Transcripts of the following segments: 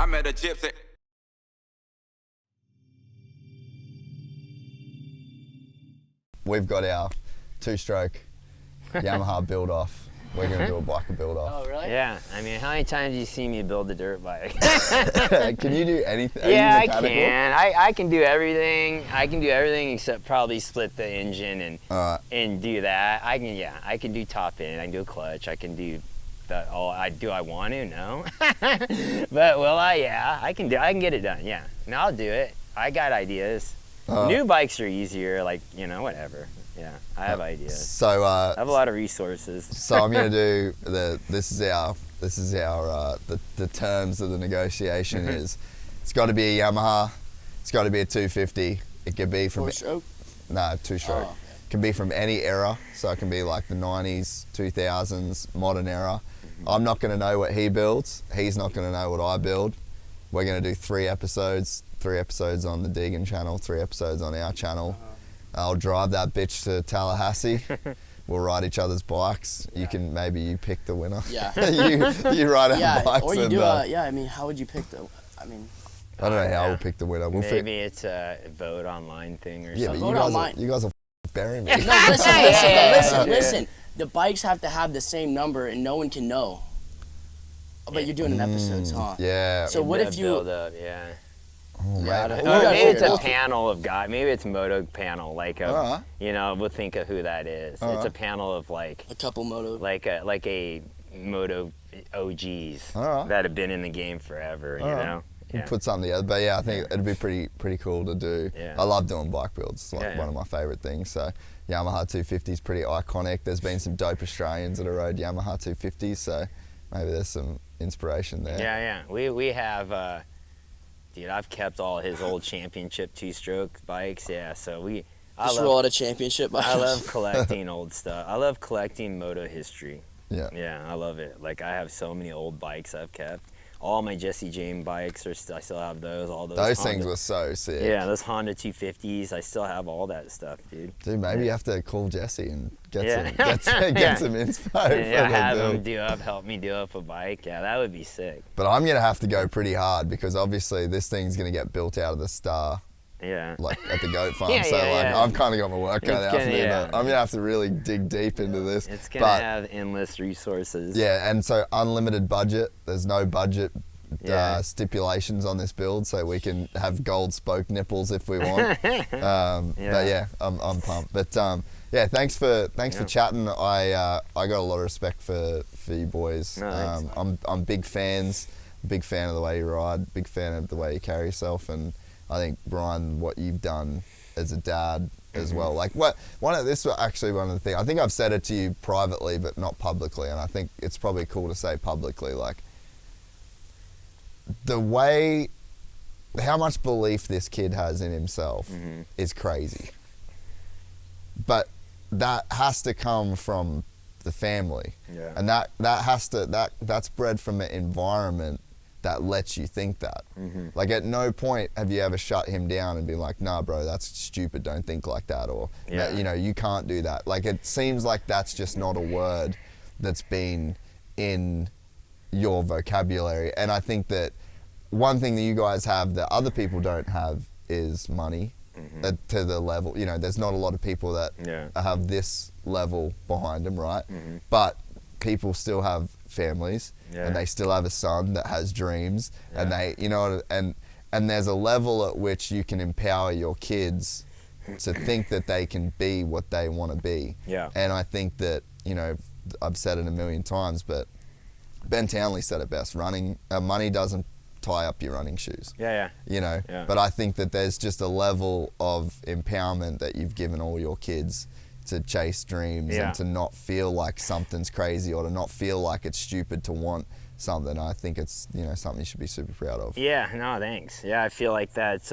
I met a gypsy. We've got our two-stroke Yamaha build-off. We're going to do a biker build-off. Oh, really? Yeah, I mean, how many times do you see me build a dirt bike? Can you do anything? Yeah, I can. I can do everything. I can do everything except probably split the engine and do that. I can do top end. I can do a clutch. I can do that. Do I want to? No. But will I? Yeah, I can get it done. Yeah. No, I'll do it. I got ideas. New bikes are easier. Like, whatever. Yeah, I have ideas. So I have a lot of resources. So I'm gonna do the terms of the negotiation is it's got to be a Yamaha, it's got to be a 250. It could be from Four-stroke? No, two-stroke. Oh, okay. It can be from any era, so it can be like the 90s, 2000s, modern era. I'm not gonna know what he builds. He's not gonna know what I build. We're gonna do 3 episodes on the Deegan channel, 3 episodes on our channel. I'll drive that bitch to Tallahassee. We'll ride each other's bikes. You can you pick the winner. Yeah. you ride our bikes. Or you and, do I mean, how would you pick I don't know how we'll pick the winner. Maybe it's a vote online thing or something. But you guys will bury me. No, listen. The bikes have to have the same number and no one can know. But you're doing an episodes, huh? Yeah. So what if you build up, yeah. Oh, Maybe it's a panel of guys. Maybe it's Moto panel, like we'll think of who that is. It's a panel of like a couple Moto, like a Moto OGs that have been in the game forever. We'll put something together, but yeah, I think it'd be pretty cool to do. Yeah. I love doing bike builds. It's like one of my favorite things. So Yamaha 250 is pretty iconic. There's been some dope Australians that have rode Yamaha 250s, so maybe there's some inspiration there. Yeah. We have. Dude, I've kept all his old championship two-stroke bikes. Yeah, so roll out a championship bike. I love collecting old stuff. I love collecting moto history. Yeah. Yeah, I love it. Like, I have so many old bikes I've kept. All my Jesse James bikes I still have those. All those things were so sick. Yeah, those Honda 250s. I still have all that stuff, dude. Dude, maybe you have to call Jesse and get some inspo. Have him help me do up a bike. Yeah, that would be sick. But I'm gonna have to go pretty hard because obviously this thing's gonna get built out of the Star. Yeah. Like at the goat farm. I've kind of got my work cut out for me. But I'm gonna have to really dig deep into this. It's gonna have endless resources. Yeah, and so unlimited budget. There's no budget stipulations on this build, so we can have gold spoke nipples if we want. But yeah, I'm pumped. But thanks for chatting. I got a lot of respect for you boys. I'm big fans. Big fan of the way you ride. Big fan of the way you carry yourself, and I think, Brian, what you've done as a dad as well. Like, this was actually one of the things. I think I've said it to you privately, but not publicly, and I think it's probably cool to say publicly. Like, how much belief this kid has in himself is crazy. But that has to come from the family, and that's bred from an environment that lets you think that. Like, at no point have you ever shut him down and been like, nah, bro, that's stupid, don't think like that, or you can't do that. Like, it seems like that's just not a word that's been in your vocabulary. And I think that one thing that you guys have that other people don't have is money. To the level, there's not a lot of people that have this level behind them, right? But people still have families, and they still have a son that has dreams, and they, and there's a level at which you can empower your kids to think that they can be what they want to be. Yeah. And I think that, I've said it a million times, but Ben Townley said it best: money doesn't tie up your running shoes. But I think that there's just a level of empowerment that you've given all your kids to chase dreams and to not feel like something's crazy or to not feel like it's stupid to want something. I think it's something you should be super proud of. Yeah, no, thanks. Yeah, I feel like that's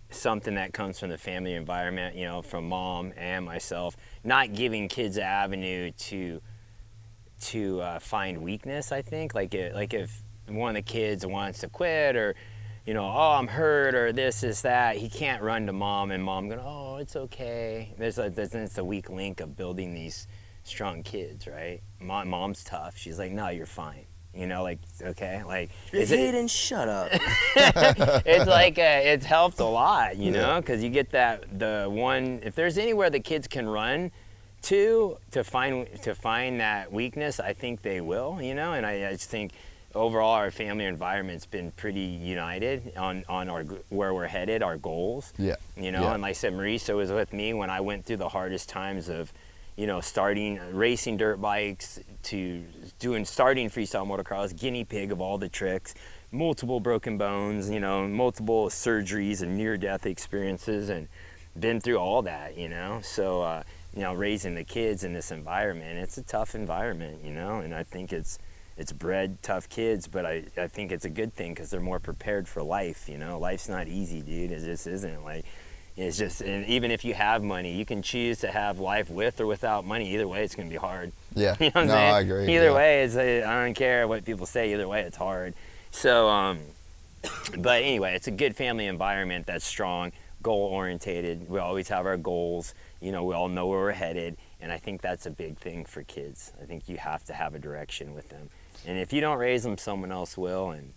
something that comes from the family environment, from mom and myself, not giving kids an avenue to find weakness. I think like if one of the kids wants to quit or I'm hurt or this is that, he can't run to mom and mom going, oh, it's okay. It's a weak link of building these strong kids, right? Mom's tough. She's like, no, you're fine. You know, like, okay, like, Hayden, shut up. it's like, it's helped a lot, you know, because you get the one, if there's anywhere the kids can run to find that weakness, I think they will, you know, and I just think overall our family environment's been pretty united on our where we're headed, our goals. Yeah. You know, and like I said, Marisa was with me when I went through the hardest times of, you know, starting racing dirt bikes to starting freestyle motocross, guinea pig of all the tricks, multiple broken bones, you know, multiple surgeries and near-death experiences, and been through all that, you know. So, you know, raising the kids in this environment, it's a tough environment, you know, and I think it's bred tough kids, but I think it's a good thing because they're more prepared for life, you know. Life's not easy, dude. It just isn't. Like, it's just, and even if you have money, you can choose to have life with or without money. Either way, it's going to be hard. Yeah. You know what I'm no, saying? I agree. Either way, I don't care what people say. Either way, it's hard. So, but anyway, it's a good family environment that's strong, goal-orientated. We always have our goals. You know, we all know where we're headed, and I think that's a big thing for kids. I think you have to have a direction with them. And if you don't raise them, someone else will, and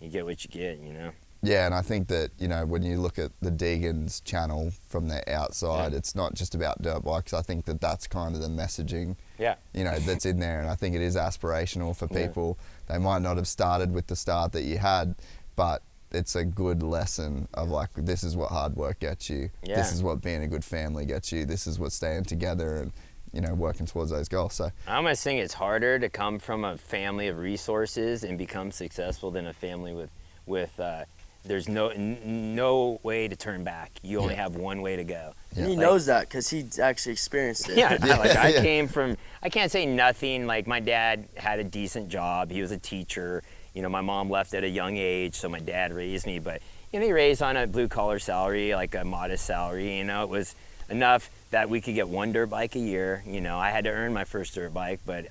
you get what you get, you know? Yeah, and I think that, you know, when you look at the Deegan's channel from the outside, it's not just about dirt bikes. I think that that's kind of the messaging, you know, that's in there. And I think it is aspirational for people. They might not have started with the start that you had, but it's a good lesson of like, this is what hard work gets you. This is what being a good family gets you. This is what staying together and, you know, working towards those goals. So I almost think it's harder to come from a family of resources and become successful than a family with there's no way to turn back. You only have one way to go. And he knows that because he's actually experienced it. I came from, I can't say nothing. Like, my dad had a decent job. He was a teacher. You know, my mom left at a young age, so my dad raised me. But, you know, he raised on a blue-collar salary, like a modest salary. You know, it was enough that we could get one dirt bike a year. You know, I had to earn my first dirt bike, but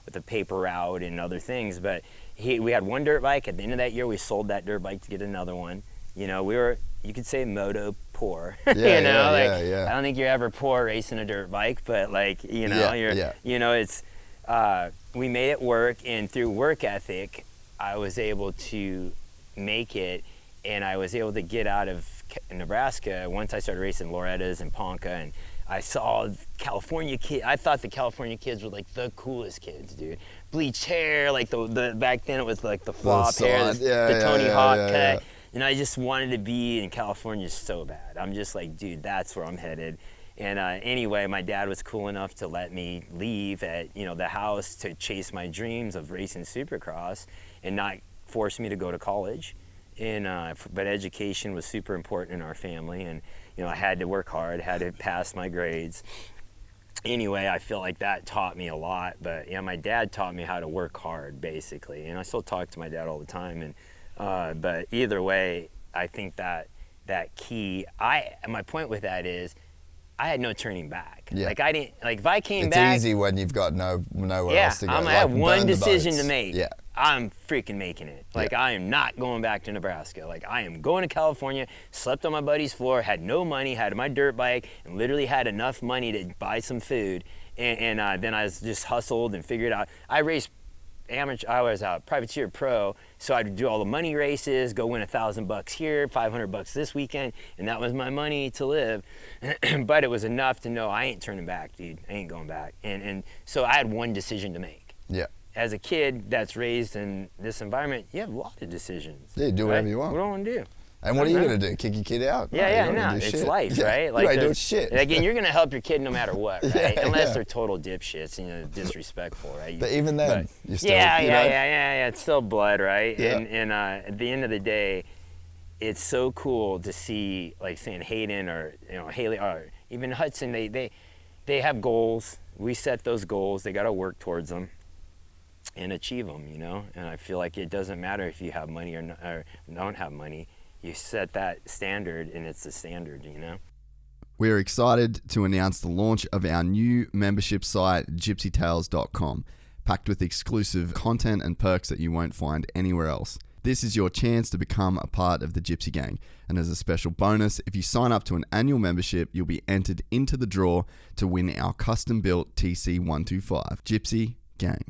with the paper route and other things. But we had one dirt bike. At the end of that year, we sold that dirt bike to get another one. You know, we were, you could say, moto poor. I don't think you're ever poor racing a dirt bike, but like, you know, you know, it's, we made it work, and through work ethic, I was able to make it, and I was able to get out of Nebraska once I started racing Loretta's and Ponca, and I saw California kids. I thought the California kids were like the coolest kids, dude. Bleached hair, like the back then it was like the flop hair, the Tony Hawk cut. And I just wanted to be in California so bad. I'm just like, dude, that's where I'm headed. And anyway, my dad was cool enough to let me leave at, you know, the house to chase my dreams of racing Supercross and not force me to go to college. And but education was super important in our family, and you know, I had to work hard, had to pass my grades. Anyway, I feel like that taught me a lot. But yeah, my dad taught me how to work hard, basically, and I still talk to my dad all the time. And but either way, I think that key. My point with that is, I had no turning back. Yeah. Like, I didn't, like, if I came back. It's easy when you've got nowhere else to go. I have one decision to make. Yeah. I'm freaking making it. Like, I am not going back to Nebraska. Like, I am going to California, slept on my buddy's floor, had no money, had my dirt bike, and literally had enough money to buy some food. And then I just hustled and figured out. I raced amateur, I was a privateer pro, so I'd do all the money races, go win $1,000 here, $500 this weekend, and that was my money to live. But it was enough to know I ain't turning back, dude. I ain't going back. And so I had one decision to make. Yeah. As a kid that's raised in this environment, you have a lot of decisions. Yeah, do whatever you want. What do I want to do? And what are you going to do? Kick your kid out? No, it's shit. life, right? Like, you ain't doing shit. Again, you're going to help your kid no matter what, right? Unless they're total dipshits, you know, disrespectful, right? But even then, you're still, it's still blood, right? Yeah. And at the end of the day, it's so cool to see, like, saying Hayden or, you know, Haley or even Hudson, they have goals. We set those goals. They got to work towards them and achieve them, you know? And I feel like it doesn't matter if you have money or don't have money. You set that standard, and it's the standard, you know? We're excited to announce the launch of our new membership site, gypsytales.com, packed with exclusive content and perks that you won't find anywhere else. This is your chance to become a part of the Gypsy Gang. And as a special bonus, if you sign up to an annual membership, you'll be entered into the draw to win our custom-built TC125. Gypsy Gang.